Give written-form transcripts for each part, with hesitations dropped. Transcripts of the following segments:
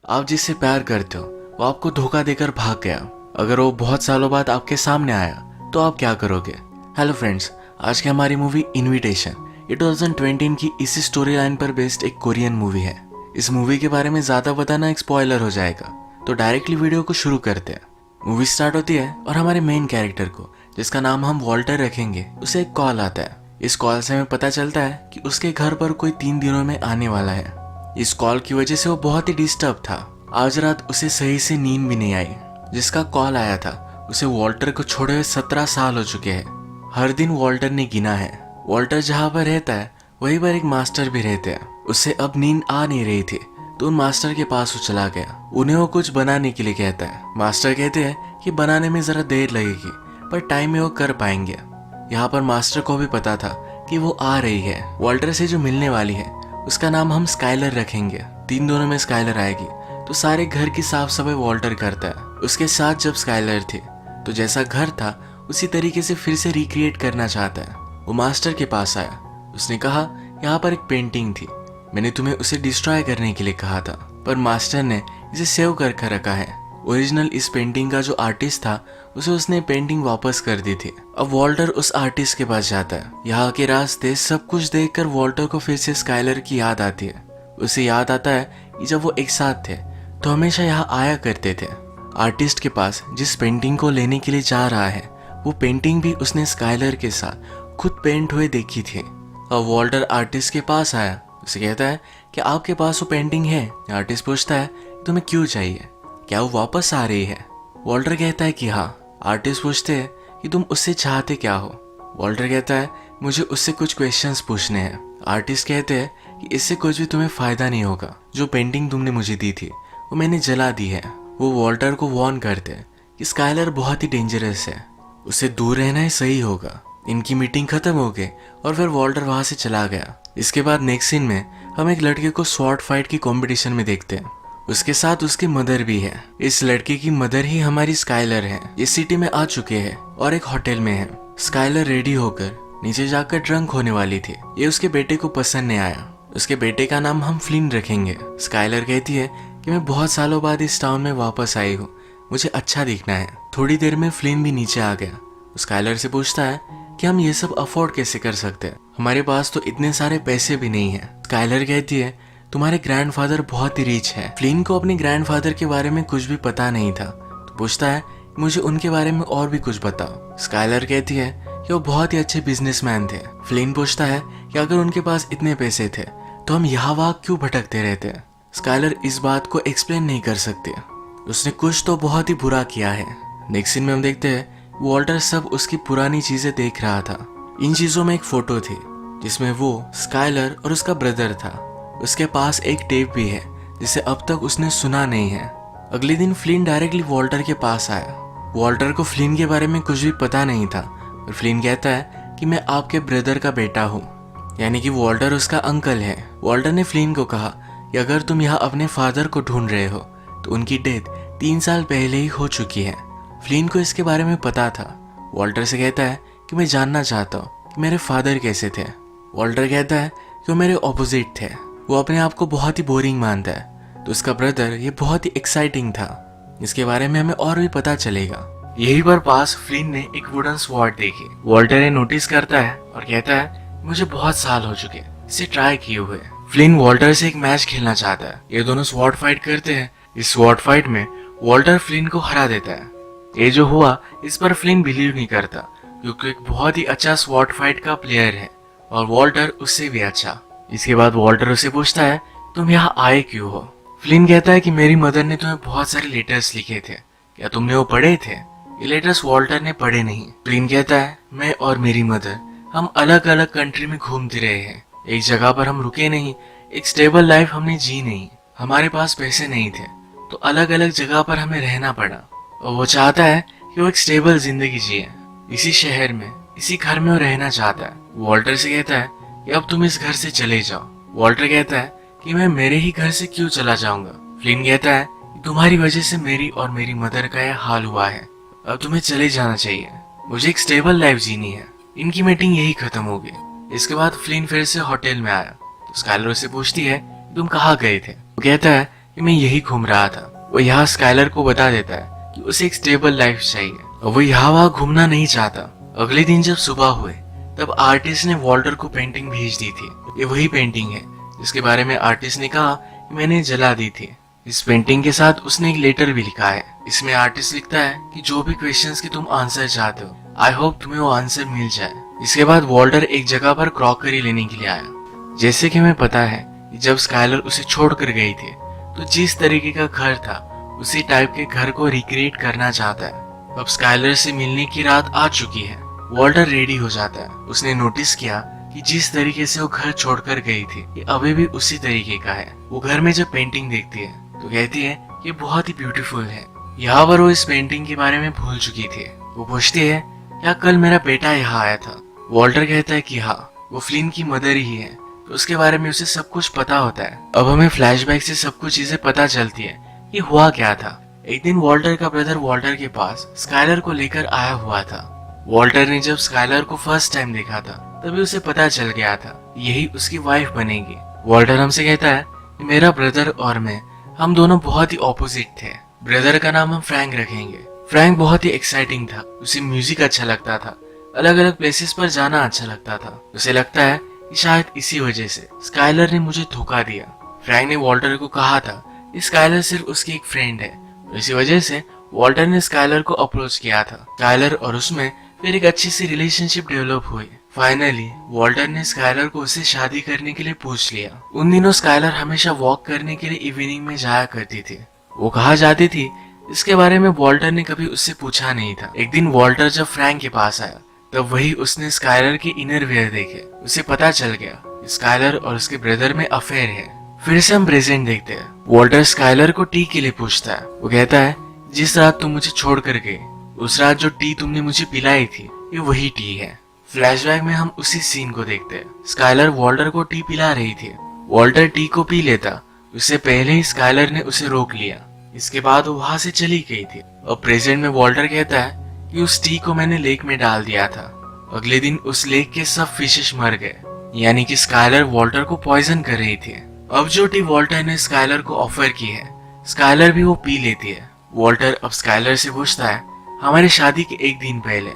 आप जिससे प्यार करते हो वो आपको धोखा देकर भाग गया। अगर वो बहुत सालों बाद आपके सामने आया तो आप क्या करोगे? हेलो फ्रेंड्स, आज की हमारी मूवी इनविटेशन ये 2020 की इसी स्टोरी लाइन पर बेस्ड एक कोरियन मूवी है। इस मूवी के बारे में ज्यादा बताना एक स्पॉइलर हो जाएगा, तो डायरेक्टली वीडियो को शुरू करते हैं। मूवी स्टार्ट होती है और हमारे मेन कैरेक्टर को, जिसका नाम हम वॉल्टर रखेंगे, उसे एक कॉल आता है। इस कॉल से हमें पता चलता है कि उसके घर पर कोई 3 दिनों में आने वाला है। इस कॉल की वजह से वो बहुत ही डिस्टर्ब था। आज रात उसे सही से नींद भी नहीं आई। जिसका कॉल आया था उसे वॉल्टर को छोड़े हुए 17 साल हो चुके हैं। हर दिन वॉल्टर ने गिना है। वॉल्टर जहाँ पर रहता है वहीं पर एक मास्टर भी रहते हैं। उसे अब नींद आ नहीं रही थी तो उन मास्टर के पास वो चला गया। उन्हें वो कुछ बनाने के लिए कहता है। मास्टर कहते हैं कि बनाने में जरा देर लगेगी पर टाइम में वो कर पाएंगे। यहाँ पर मास्टर को भी पता था कि वो आ रही है। वॉल्टर से जो मिलने वाली है उसका नाम हम स्काइलर रखेंगे। 3 दिनों में स्काइलर आएगी तो सारे घर की साफ सफाई वॉल्टर करता है। उसके साथ जब स्काइलर थी तो जैसा घर था उसी तरीके से फिर से रिक्रिएट करना चाहता है। वो मास्टर के पास आया। उसने कहा, यहाँ पर एक पेंटिंग थी, मैंने तुम्हें उसे डिस्ट्रॉय करने के लिए कहा था, पर मास्टर ने इसे सेव कर रखा है। ओरिजिनल इस पेंटिंग का जो आर्टिस्ट था उसे उसने पेंटिंग वापस कर दी थी। अब वॉल्टर उस आर्टिस्ट के पास जाता है। यहाँ के रास्ते सब कुछ देखकर वॉल्टर को फिर से स्काइलर की याद आती है। उसे याद आता है कि जब वो एक साथ थे तो हमेशा यहाँ आया करते थे। आर्टिस्ट के पास जिस पेंटिंग को लेने के लिए जा रहा है वो पेंटिंग भी उसने स्काइलर के साथ खुद पेंट हुए देखी थी। अब वॉल्टर आर्टिस्ट के पास आया। उसे कहता है कि आपके पास वो पेंटिंग है? आर्टिस्ट पूछता है तुम्हें क्यों चाहिए, क्या वो वापस आ रही है? वॉल्टर कहता है कि हाँ। आर्टिस्ट पूछते हैं कि तुम उससे चाहते क्या हो? वॉल्टर कहता है मुझे उससे कुछ क्वेश्चंस पूछने हैं। आर्टिस्ट कहते हैं कि इससे कुछ भी तुम्हें फायदा नहीं होगा। जो पेंटिंग तुमने मुझे दी थी वो मैंने जला दी है। वो वॉल्टर को वार्न करते हैं कि स्काइलर बहुत ही डेंजरस है, उससे दूर रहना ही सही होगा। इनकी मीटिंग खत्म हो गई और फिर वॉल्टर वहां से चला गया। इसके बाद नेक्स्ट सीन में हम एक लड़के को स्वॉर्ड फाइट की कंपटीशन में देखते हैं। उसके साथ उसकी मदर भी है। इस लड़के की मदर ही हमारी स्काइलर है। इस सिटी में आ चुके हैं और एक होटल में है। स्काइलर रेडी होकर नीचे जाकर ड्रंक होने वाली थी। ये उसके बेटे को पसंद नहीं आया। उसके बेटे का नाम हम फ्लिन रखेंगे। स्काइलर कहती है कि मैं बहुत सालों बाद इस टाउन में वापस आई हूँ, मुझे अच्छा दिखना है। थोड़ी देर में फ्लिन भी नीचे आ गया। स्काइलर से पूछता है कि हम ये सब अफोर्ड कैसे कर सकते हैं, हमारे पास तो इतने सारे पैसे भी नहीं है। स्काइलर कहती है तुम्हारे ग्रैंडफादर बहुत ही रिच है। फ्लिन को अपने ग्रैंडफादर के बारे में कुछ भी पता नहीं था तो पूछता है मुझे उनके बारे में और भी कुछ बताओ। स्काइलर कहती है कि वो बहुत ही अच्छे बिजनेसमैन थे। फ्लिन पूछता है कि अगर उनके पास इतने पैसे थे तो हम यहाँ वहाँ क्यों भटकते रहते हैं? स्काइलर इस बात को एक्सप्लेन नहीं कर सकती। उसने कुछ तो बहुत ही बुरा किया है। नेक्स्ट सीन में हम देखते हैं वॉल्टर सब उसकी पुरानी चीजें देख रहा था। इन चीजों में एक फोटो थी जिसमें वो, स्काइलर और उसका ब्रदर था। उसके पास एक टेप भी है जिसे अब तक उसने सुना नहीं है। अगले दिन फ्लिन डायरेक्टली वॉल्टर के पास आया। वॉल्टर को फ्लिन के बारे में कुछ भी पता नहीं था और फ्लिन कहता है कि मैं आपके ब्रदर का बेटा हूँ, यानी कि वॉल्टर उसका अंकल है। वॉल्टर ने फ्लिन को कहा कि अगर तुम यहाँ अपने फादर को ढूंढ रहे हो तो उनकी डेथ 3 साल पहले ही हो चुकी है। फ्लिन को इसके बारे में पता था। वॉल्टर से कहता है कि मैं जानना चाहता हूँ कि मेरे फादर कैसे थे। वॉल्टर कहता है कि वो मेरे ऑपोजिट थे, वो अपने आप को बहुत ही बोरिंग मानता है। तो उसका ब्रदर ये बहुत ही एक्साइटिंग था। इसके बारे में हमें और भी पता चलेगा। यही पर पास फ्लिन ने एक वुडन स्वॉर्ड देखी। वॉल्टर ने नोटिस करता है और कहता है मुझे बहुत साल हो चुके इसे ट्राई किए हुए। फ्लिन वॉल्टर से एक मैच खेलना चाहता है। ये दोनों स्वॉर्ड फाइट करते हैं। इस स्वॉर्ड फाइट में वॉल्टर फ्लिन को हरा देता है। ये जो हुआ इस पर फ्लिन बिलीव नहीं करता क्योंकि एक बहुत ही अच्छा स्वॉर्ड फाइट का प्लेयर है और वॉल्टर उससे भी अच्छा। इसके बाद वॉल्टर उसे पूछता है तुम यहाँ आए क्यों हो? फ्लिन कहता है कि मेरी मदर ने तुम्हें बहुत सारे लेटर्स लिखे थे, क्या तुमने वो पढ़े थे? ये लेटर्स वॉल्टर ने पढ़े नहीं। फ्लिन कहता है मैं और मेरी मदर हम अलग अलग कंट्री में घूमते रहे हैं, एक जगह पर हम रुके नहीं, एक स्टेबल लाइफ हमने जी नहीं। हमारे पास पैसे नहीं थे तो अलग अलग जगह पर हमें रहना पड़ा और वो चाहता है कि वो एक स्टेबल जिंदगी जिए। इसी शहर में इसी घर में वो रहना चाहता है। वॉल्टर से कहता है कि अब तुम इस घर से चले जाओ। वॉल्टर कहता है कि मैं मेरे ही घर से क्यों चला जाऊंगा? फ्लिन कहता है कि तुम्हारी वजह से मेरी और मेरी मदर का यह हाल हुआ है, अब तुम्हें चले जाना चाहिए, मुझे एक स्टेबल लाइफ जीनी है। इनकी मीटिंग यही खत्म हो गई। इसके बाद फ्लिन फिर से होटल में आया तो स्काइलर से पूछती है तुम कहाँ गए थे? वो कहता है कि मैं यही घूम रहा था। वो यहाँ स्काइलर को बता देता है कि उसे एक स्टेबल लाइफ चाहिए और वो यहाँ वहाँ घूमना नहीं चाहता। अगले दिन जब सुबह हुए तब आर्टिस्ट ने वॉल्टर को पेंटिंग भेज दी थी। ये वही पेंटिंग है जिसके बारे में आर्टिस्ट ने कहा कि मैंने जला दी थी। इस पेंटिंग के साथ उसने एक लेटर भी लिखा है। इसमें आर्टिस्ट लिखता है कि जो भी क्वेश्चंस की तुम आंसर चाहते हो, आई होप तुम्हें वो आंसर मिल जाए। इसके बाद वॉल्टर एक जगह पर क्रॉकरी लेने के लिए आया। जैसे कि हमें पता है कि जब स्काइलर उसे छोड़कर गई थी तो जिस तरीके का घर था उसी टाइप के घर को रिक्रिएट करना चाहता है। अब स्काइलर से मिलने की रात आ चुकी है। वॉल्टर रेडी हो जाता है। उसने नोटिस किया कि जिस तरीके से वो घर छोड़कर गई थी ये अभी भी उसी तरीके का है। वो घर में जब पेंटिंग देखती है तो कहती है ये बहुत ही ब्यूटीफुल है। यहाँ पर वो इस पेंटिंग के बारे में भूल चुकी थी। वो पूछती है क्या कल मेरा बेटा यहाँ आया था? वॉल्टर कहता है कि हाँ, वो फ्लिन की मदर ही है। तो उसके बारे में उसे सब कुछ पता होता है। अब हमें फ्लैशबैक से सब कुछ चीजें पता चलती है कि हुआ क्या था। एक दिन वॉल्टर का ब्रदर वॉल्टर के पास स्काइलर को लेकर आया हुआ था। वॉल्टर ने जब स्काइलर को फर्स्ट टाइम देखा था तभी उसे पता चल गया था यही उसकी वाइफ बनेगी। वॉल्टर हमसे कहता है कि मेरा ब्रदर और मैं, हम दोनों बहुत ही ऑपोजिट थे। ब्रदर का नाम हम फ्रैंक रखेंगे। फ्रैंक बहुत ही एक्साइटिंग था। उसे म्यूजिक अच्छा लगता था, अलग अलग प्लेसेस पर जाना अच्छा लगता था। उसे लगता है कि शायद इसी वजह से स्काइलर ने मुझे धोखा दिया। फ्रैंक ने वॉल्टर को कहा था कि स्काइलर सिर्फ उसकी एक फ्रेंड है। इसी वजह से वॉल्टर ने स्काइलर को अप्रोच किया था। स्काइलर और उसमें फिर एक अच्छी सी रिलेशनशिप डेवलप हुई। फाइनली वॉल्टर ने स्काइलर को उससे शादी करने के लिए पूछ लिया। उन दिनों स्काइलर हमेशा वॉक करने के लिए इवनिंग में जाया करती थी। वो कहाँ जाती थी इसके बारे में वॉल्टर ने कभी उससे पूछा नहीं था। एक दिन वॉल्टर जब फ्रैंक के पास आया तब वही उसने स्काइलर के इनर वेयर देखे। उसे पता चल गया स्काइलर और उसके ब्रदर में अफेयर है। फिर से हम प्रेजेंट देखते हैं। वॉल्टर स्काइलर को टी के लिए पूछता है। वो कहता है जिस रात तुम मुझे छोड़ कर गए उस रात जो टी तुमने मुझे पिलाई थी ये वही टी है। फ्लैशबैक में हम उसी सीन को देखते हैं। स्काइलर वॉल्टर को टी पिला रही थी। वॉल्टर टी को पी लेता उससे पहले ही स्काइलर ने उसे रोक लिया। इसके बाद वो वहां से चली गई थी। और प्रेजेंट में वॉल्टर कहता है कि उस टी को मैंने लेक में डाल दिया था। अगले दिन उस लेक के सब फिशेस मर गए, यानी कि स्काइलर वॉल्टर को पॉइजन कर रही थी। अब जो टी वॉल्टर ने स्काइलर को ऑफर की है स्काइलर भी वो पी लेती है। वॉल्टर अब स्काइलर से पूछता है हमारी शादी के एक दिन पहले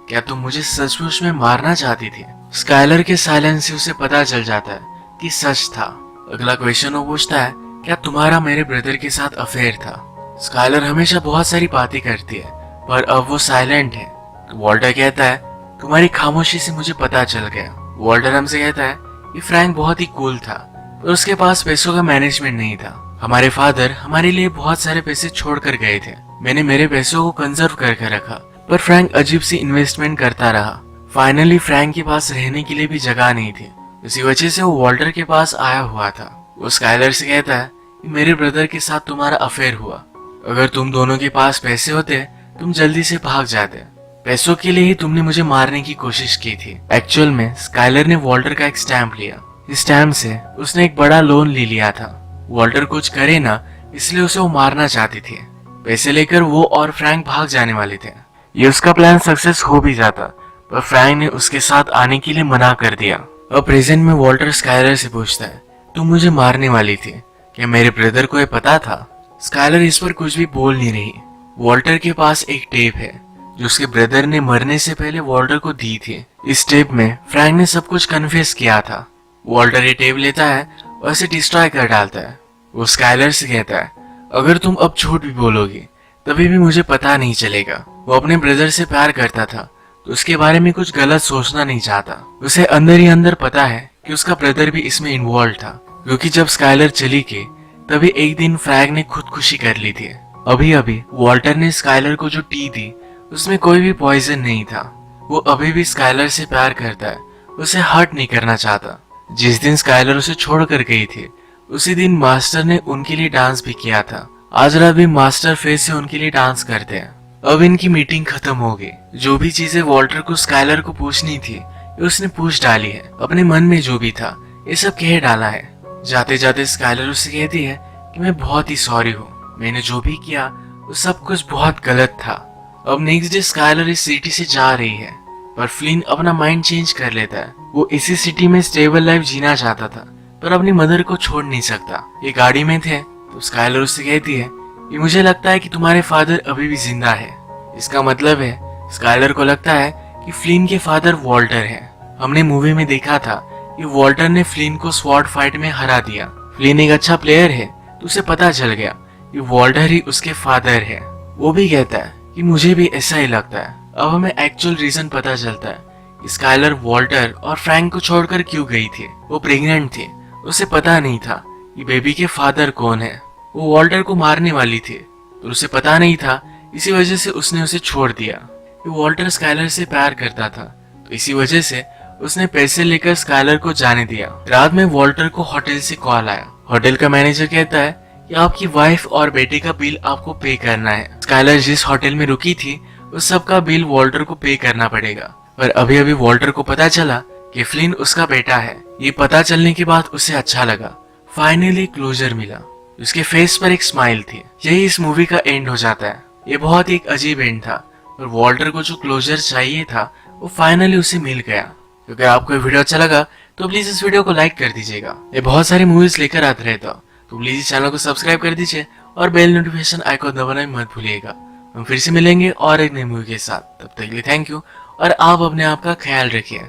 क्या तुम मुझे सचमुच में मारना चाहती थी? स्काइलर के साइलेंस से उसे पता चल जाता है कि सच था। अगला क्वेश्चन वो पूछता है क्या तुम्हारा मेरे ब्रदर के साथ अफेयर था? स्काइलर हमेशा बहुत सारी बातें करती है पर अब वो साइलेंट है। वॉल्टर कहता है तुम्हारी खामोशी से मुझे पता चल गया। वॉल्टर हमसे कहता है कि फ्रैंक बहुत ही कूल था पर उसके पास पैसों का मैनेजमेंट नहीं था। हमारे फादर हमारे लिए बहुत सारे पैसे छोड़ कर गए थे। मैंने मेरे पैसों को कंजर्व करके रखा पर फ्रैंक अजीब सी इन्वेस्टमेंट करता रहा। फाइनली फ्रैंक के पास रहने के लिए भी जगह नहीं थी। इसी वजह से वो वॉल्टर के पास आया हुआ था। वो स्काइलर से कहता है कि मेरे ब्रदर के साथ तुम्हारा अफेयर हुआ। अगर तुम दोनों के पास पैसे होते तुम जल्दी से भाग जाते। पैसों के लिए ही तुमने मुझे मारने की कोशिश की थी। एक्चुअल में स्काइलर ने वॉल्टर का एक स्टैम्प लिया। इस स्टैम्प से उसने एक बड़ा लोन ले लिया था। वॉल्टर कुछ करे ना इसलिए उसे वो मारना चाहती थी। पैसे लेकर वो और फ्रैंक भाग जाने वाले थे। ये उसका प्लान सक्सेस हो भी जाता पर फ्रैंक ने उसके साथ आने के लिए मना कर दिया। अब प्रेजेंट में वॉल्टर स्काइलर से पूछता है तुम मुझे मारने वाली थी, क्या मेरे ब्रदर को ये पता था? स्काइलर इस पर कुछ भी बोल नहीं रही। वॉल्टर के पास एक टेप है जो उसके ब्रदर ने मरने से पहले वॉल्टर को दी थी। इस टेप में फ्रैंक ने सब कुछ कन्फेस किया था। वॉल्टर ये टेप लेता है और इसे डिस्ट्रॉय कर डालता है। वो स्काइलर से कहता है अगर तुम अब झूठ भी बोलोगी तभी भी मुझे पता नहीं चलेगा। वो अपने ब्रदर से प्यार करता था तो उसके बारे में कुछ गलत सोचना नहीं चाहता। उसे अंदर ही अंदर पता है कि उसका ब्रदर भी इसमें इन्वॉल्व था, क्योंकि जब स्काइलर चली गई तभी एक दिन फ्रैंक ने खुदकुशी कर ली थी। अभी अभी वॉल्टर ने स्काइलर को जो टी दी उसमें कोई भी पॉइजन नहीं था। वो अभी भी स्काइलर से प्यार करता है, उसे हर्ट नहीं करना चाहता। जिस दिन स्काइलर उसे छोड़ कर गई थी उसी दिन मास्टर ने उनके लिए डांस भी किया था। आज रात भी मास्टर फिर से उनके लिए डांस करते हैं। अब इनकी मीटिंग खत्म हो गई। जो भी चीजें वॉल्टर को स्काइलर को पूछनी थी ये उसने पूछ डाली है। अपने मन में जो भी था ये सब कह डाला है। जाते जाते स्काइलर उससे कहती है कि मैं बहुत ही सॉरी हूँ, मैंने जो भी किया वो सब कुछ बहुत गलत था। अब नेक्स्ट डे स्काइलर इस सिटी से जा रही है पर फ्लिन अपना माइंड चेंज कर लेता है। वो इसी सिटी में स्टेबल लाइफ जीना चाहता था पर अपनी मदर को छोड़ नहीं सकता। ये गाड़ी में थे तो स्काइलर उससे कहती है कि मुझे लगता है कि तुम्हारे फादर अभी भी जिंदा है। इसका मतलब है स्काइलर को लगता है कि फ्लिन के फादर वॉल्टर हैं। हमने मूवी में देखा था कि वॉल्टर ने फ्लिन को स्वॉर्ड फाइट में हरा दिया। फ्लिन एक अच्छा प्लेयर है तो उसे पता चल गया कि वॉल्टर ही उसके फादर है। वो भी कहता है कि मुझे भी ऐसा ही लगता है। अब हमें एक्चुअल रीजन पता चलता है कि स्काइलर वॉल्टर और फ्रैंक को छोड़कर क्यों गई थी। वो प्रेग्नेंट थी, उसे पता नहीं था कि बेबी के फादर कौन है। वो वॉल्टर को मारने वाली थी तो उसे पता नहीं था, इसी वजह से उसने उसे छोड़ दिया। वॉल्टर स्काइलर से प्यार करता था तो इसी वजह से उसने पैसे लेकर स्काइलर को जाने दिया। रात में वॉल्टर को होटल से कॉल आया। होटल का मैनेजर कहता है कि आपकी वाइफ और बेटे का बिल आपको पे करना है। स्काइलर जिस होटल में रुकी थी उस सब का बिल वॉल्टर को पे करना पड़ेगा। पर अभी अभी वॉल्टर को पता चला कि फ्लिन उसका बेटा है। ये पता चलने के बाद उसे अच्छा लगा, फाइनली क्लोजर मिला। उसके फेस पर एक स्माइल थी। यही इस मूवी का एंड हो जाता है। ये बहुत एक अजीब एंड था और वॉल्टर को जो क्लोजर चाहिए था वो फाइनली उसे मिल गया। तो अगर आपको ये वीडियो अच्छा लगा तो प्लीज इस वीडियो को लाइक कर दीजिएगा। ये बहुत सारी मूवीज लेकर आते रहता तो प्लीज इस चैनल को सब्सक्राइब कर दीजिए और बेल नोटिफिकेशन आइकॉन दबाना मत भूलिएगा। हम फिर से मिलेंगे और एक नई मूवी के साथ। तब तक के लिए थैंक यू और आप अपने आप का ख्याल रखिए।